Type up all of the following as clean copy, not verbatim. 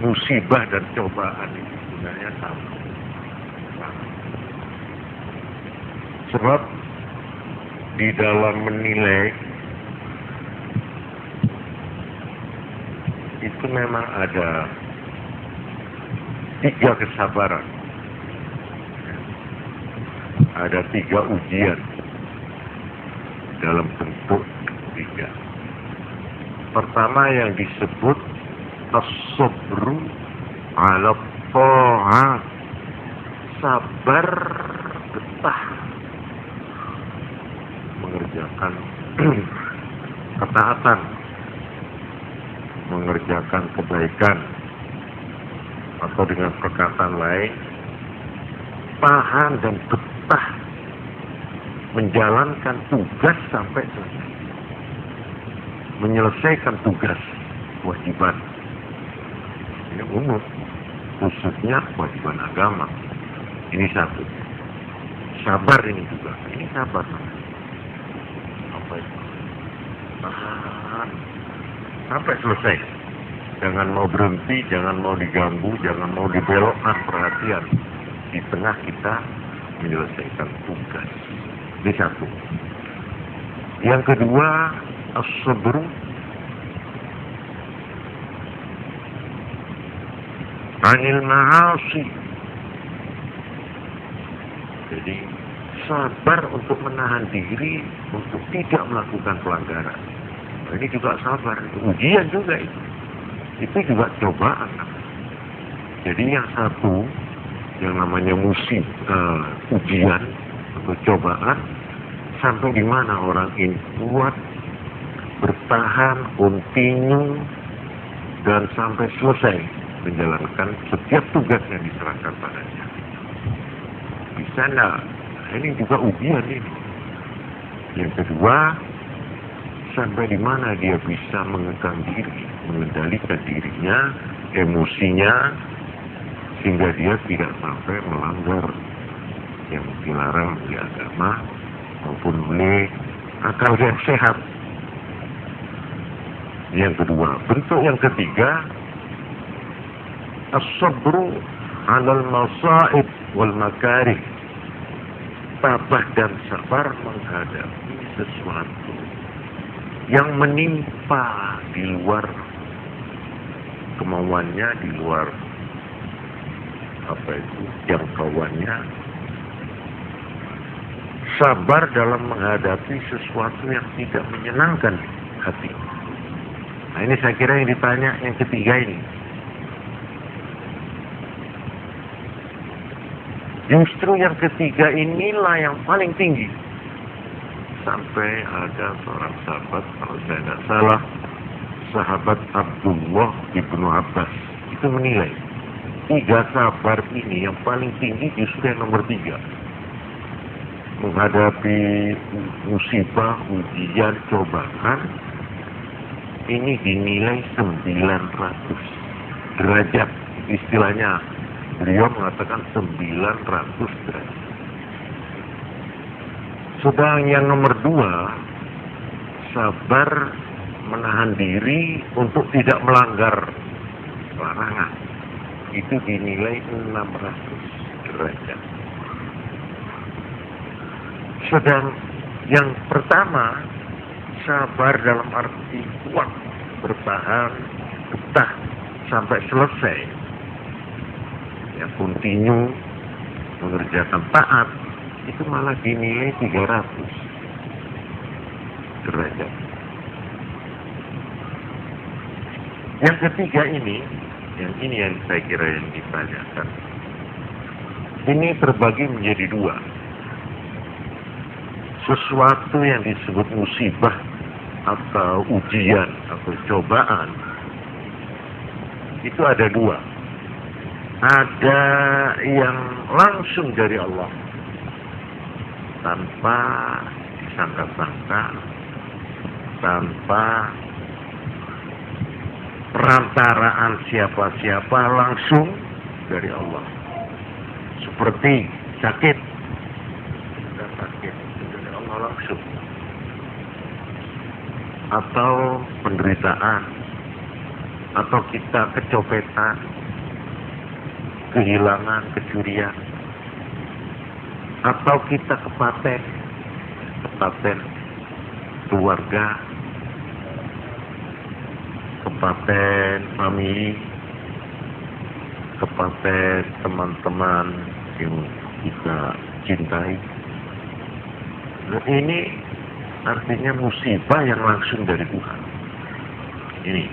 musibah dan cobaan itu sebenarnya sama. Sebab di dalam menilai itu memang ada 3 kesabaran, ada 3 ujian dalam bentuk 3. Pertama yang disebut as-sabru 'ala ta'at, sabar betah mengerjakan ketaatan, mengerjakan kebaikan, atau dengan perkataan lain, tahan dan betah menjalankan tugas sampai selesai, menyelesaikan tugas kewajiban. Ini umum, khususnya kewajiban agama. Ini satu. Sabar ini juga. Ini sabar. Apa itu? Tahan sampai selesai. Jangan mau berhenti, jangan mau diganggu, jangan mau dibelokkan perhatian di tengah kita menyelesaikan tugas. Ini satu. Yang kedua, as-sabru 'anil ma'asi. Jadi sabar untuk menahan diri untuk tidak melakukan pelanggaran. Nah, ini juga sabar, ujian juga itu. Itu juga cobaan. Jadi yang satu, yang namanya ujian atau cobaan, sampai di mana orang ini kuat, bertahan, continue, dan sampai selesai menjalankan setiap tugas yang diserahkan padanya. Bisa enggak? Nah, ini juga ujian ini. Yang kedua, sampai di mana dia bisa mengekang diri, mengendalikan dirinya, emosinya, sehingga dia tidak sampai melanggar yang dilarang oleh agama maupun oleh akal yang sehat. Yang kedua. Bentuk yang ketiga, as-sabru 'alal masa'ib wal makarih, tabah dan sabar menghadapi sesuatu yang menimpa di luar kemauannya, di luar jangkauannya. Sabar dalam menghadapi sesuatu yang tidak menyenangkan hati. Nah, ini saya kira yang ditanya yang ketiga ini. Justru yang ketiga inilah yang paling tinggi. Sampai ada seorang sahabat, kalau saya tidak salah, sahabat Abdullah ibnu Abbas, itu menilai 3 sabar ini yang paling tinggi justru yang nomor 3. Menghadapi musibah, ujian, cobaan, ini dinilai 900 derajat. Istilahnya beliau mengatakan 900 derajat. Sedang yang nomor 2, sabar menahan diri untuk tidak melanggar larangan, itu dinilai 600 derajat. Sedang yang pertama, sabar dalam arti kuat, bertahan, betah sampai selesai, ya continue mengerjakan taat, itu malah dinilai 300 derajat. Yang ketiga ini yang saya kira yang ditanyakan, ini terbagi menjadi 2. Sesuatu yang disebut musibah atau ujian atau cobaan, itu ada 2. Ada yang langsung dari Allah, tanpa disangka-sangka, tanpa perantaraan siapa-siapa, langsung dari Allah. Seperti sakit, dari Allah langsung. Atau penderitaan, atau kita kecopetan, kehilangan, kecurian, atau kita kepaten keluarga, kepaten famili, kepaten teman-teman yang kita cintai. Nah, ini artinya musibah yang langsung dari Tuhan. Ini.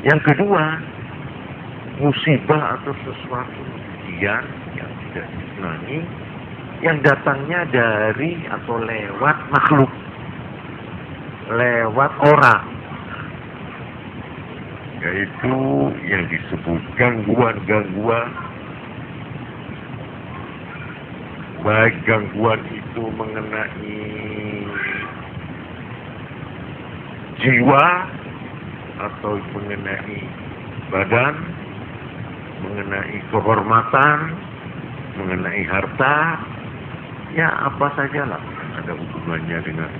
Yang kedua, musibah atau sesuatu ujian yang tidak disenangi, yang datangnya dari atau lewat makhluk, lewat orang, yaitu yang disebut gangguan-gangguan. Baik gangguan itu mengenai jiwa atau mengenai badan, mengenai kehormatan, mengenai harta, ya apa sajalah ada hubungannya dengan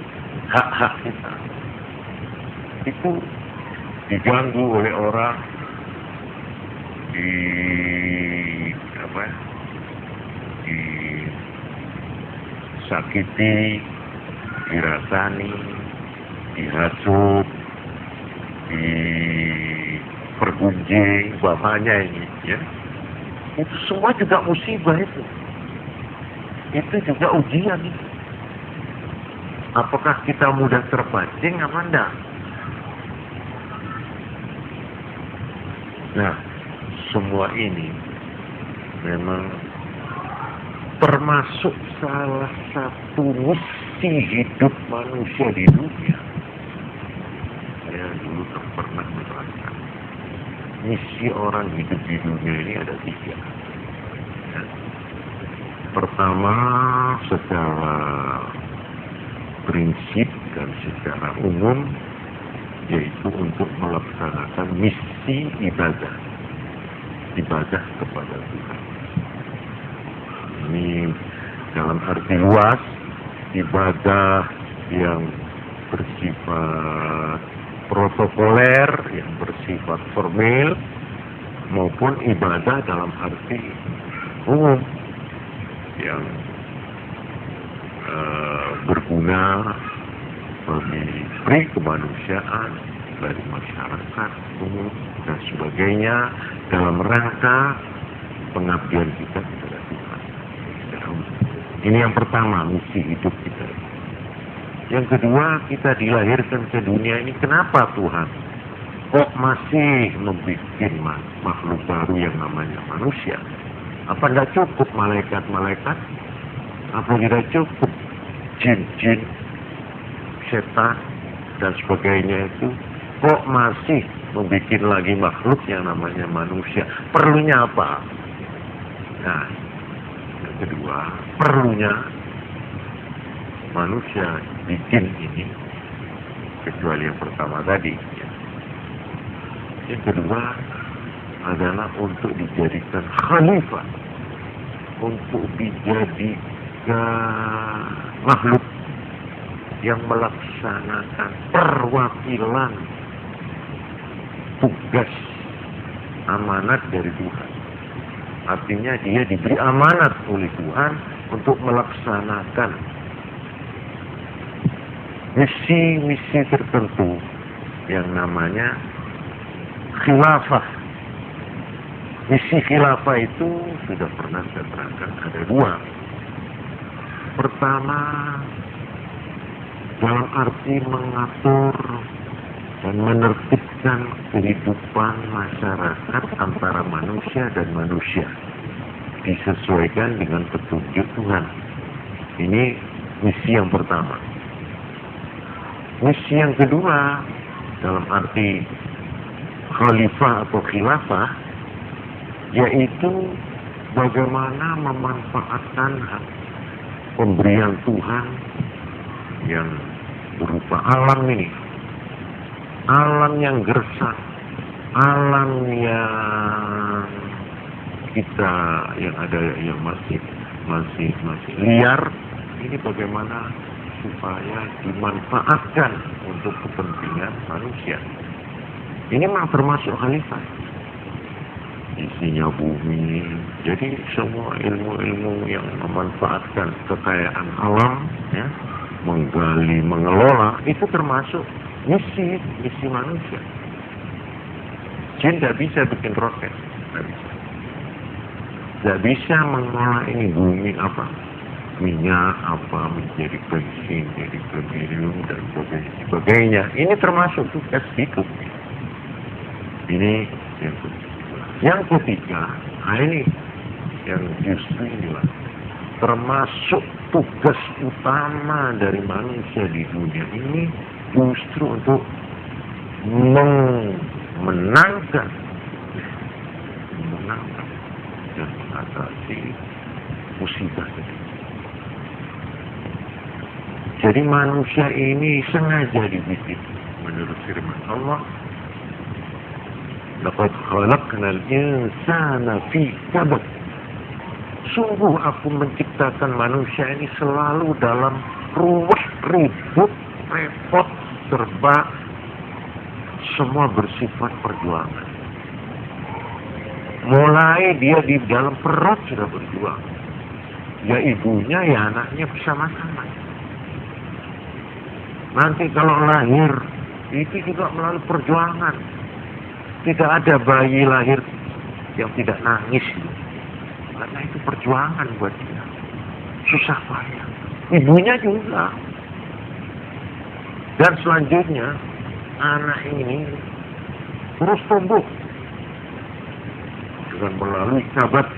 hak-hak kita. Itu diganggu oleh orang, disakiti, dirasani, dihasut, dipergunjing, bapaknya ini, ya. Itu semua juga musibah itu. Itu juga ujian itu. Apakah kita mudah terpancing apa enggak? Nah, semua ini memang termasuk salah satu misi hidup manusia di dunia. Saya dulu pernah menerangkan, misi orang hidup di dunia ini ada 3. Ya. Pertama, secara prinsip dan secara umum, yaitu untuk melaksanakan misi ibadah kepada Tuhan. Ini dalam arti luas, ibadah yang bersifat protokoler, yang bersifat formal, maupun ibadah dalam arti umum yang berguna bagi kemanusiaan, dari masyarakat umum dan sebagainya, dalam rangka pengabdian kita kepada Tuhan. Ini yang pertama, misi hidup kita. Yang kedua, kita dilahirkan ke dunia ini. Kenapa Tuhan kok masih membuat makhluk baru yang namanya manusia? Apa tidak cukup malaikat-malaikat? Apa tidak cukup jin-jin, setan, dan sebagainya itu? Kok masih membuat lagi makhluk yang namanya manusia? Perlunya apa? Nah, yang kedua, perlunya manusia bikin ini, kecuali yang pertama tadi. Ya. Yang kedua adalah untuk dijadikan khalifah, untuk dijadikan makhluk yang melaksanakan perwakilan tugas amanat dari Tuhan. Artinya dia diberi amanat oleh Tuhan untuk melaksanakan misi-misi tertentu yang namanya khilafah. Misi khilafah itu sudah pernah saya terangkan, ada 2. Pertama, dalam arti mengatur dan menertibkan kehidupan masyarakat antara manusia dan manusia, disesuaikan dengan petunjuk Tuhan. Ini misi yang pertama. Misi yang kedua, dalam arti khalifah atau khilafah, yaitu bagaimana memanfaatkan pemberian Tuhan yang berupa alam ini, alam yang gersang, alam yang kita yang ada yang masih liar, ini bagaimana supaya dimanfaatkan untuk kepentingan manusia. Ini mah termasuk khalifah. Isinya bumi. Jadi semua ilmu-ilmu yang memanfaatkan kekayaan alam, ya, menggali, mengelola, itu termasuk misi manusia. Jin tidak bisa bikin roket, tidak bisa mengolah ini bumi apa, minyak apa menjadi bensin, jadi premium dan sebagainya. Ini termasuk tugas hidup. Ini yang ketiga, ini yang justru inilah termasuk tugas utama dari manusia di dunia ini, justru untuk menangkan dan mengatasi musibah ini. Jadi manusia ini sengaja dibikin menurut firman Allah, laqad khalaqnal insana fi kabad. Sungguh aku menciptakan manusia ini selalu dalam ruwet, ribut, repot, serba semua bersifat perjuangan. Mulai dia di dalam perut sudah berjuang. Ya ibunya, ya anaknya bersama-sama. Nanti kalau lahir, itu juga melalui perjuangan. Tidak ada bayi lahir yang tidak nangis. Karena itu perjuangan buat dia. Susah payah. Ibunya juga. Dan selanjutnya, anak ini terus tumbuh. Dengan melalui sabat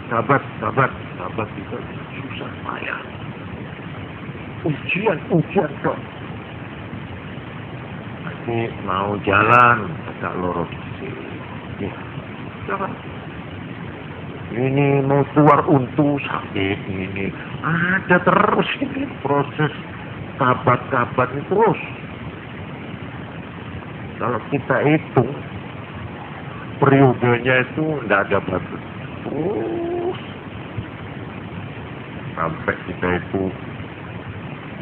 itu susah payah. Ujian kok. Nanti mau jalan, agak lorot. Ya, jangan. Ini mau keluar untu sakit ini. Ada terus ini proses kabat ini terus. Kalau kita hitung periodenya itu tidak ada batas. Terus sampai kita itu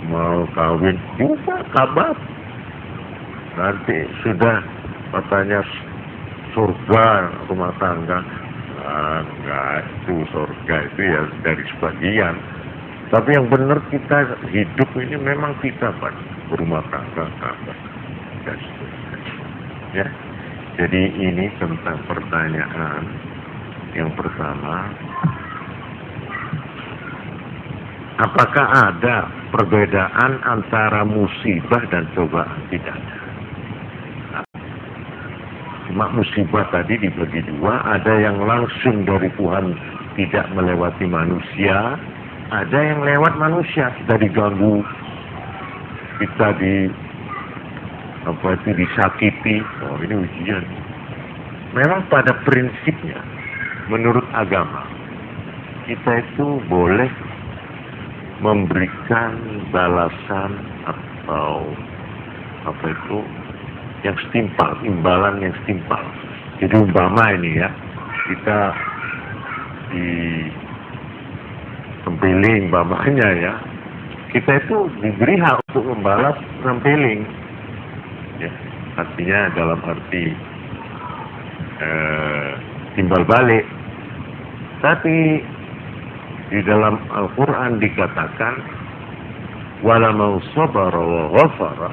mau kawin juga kabat. Nanti sudah katanya surga rumah tangga. Enggak, itu surga itu ya dari sebagian. Tapi yang benar kita hidup ini memang kita Pak, berumah tangga kabar. Ya. Jadi ini tentang pertanyaan yang pertama, apakah ada perbedaan antara musibah dan cobaan? Tidak ada. Cuma musibah tadi dibagi dua, ada yang langsung dari Tuhan tidak melewati manusia, ada yang lewat manusia, kita diganggu, kita disakiti. Oh, ini ujian. Memang pada prinsipnya, menurut agama, kita itu boleh memberikan balasan atau yang setimpal, imbalan yang setimpal. Jadi umpama ini ya, kita tempiling umpamanya ya, kita itu diberi hak untuk membalas tempiling. Ya, artinya dalam arti timbal balik. Tapi di dalam Al-Quran dikatakan wala mau sabara wa ghafara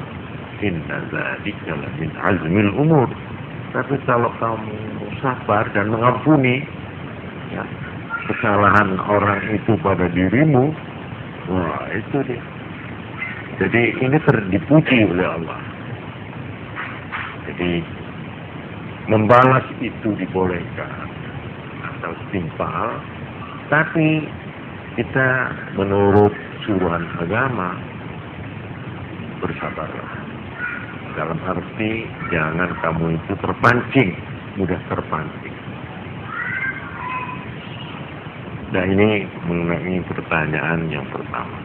inna dzalika min azmil umur. Tapi kalau kamu sabar dan mengampuni ya, kesalahan orang itu pada dirimu, wah itu dia. Jadi ini dipuji oleh Allah. Jadi membalas itu dibolehkan atau setimpal, tapi kita menurut suruhan agama bersabarlah. Dalam arti jangan kamu itu terpancing, mudah terpancing. Nah ini mengenai pertanyaan yang pertama.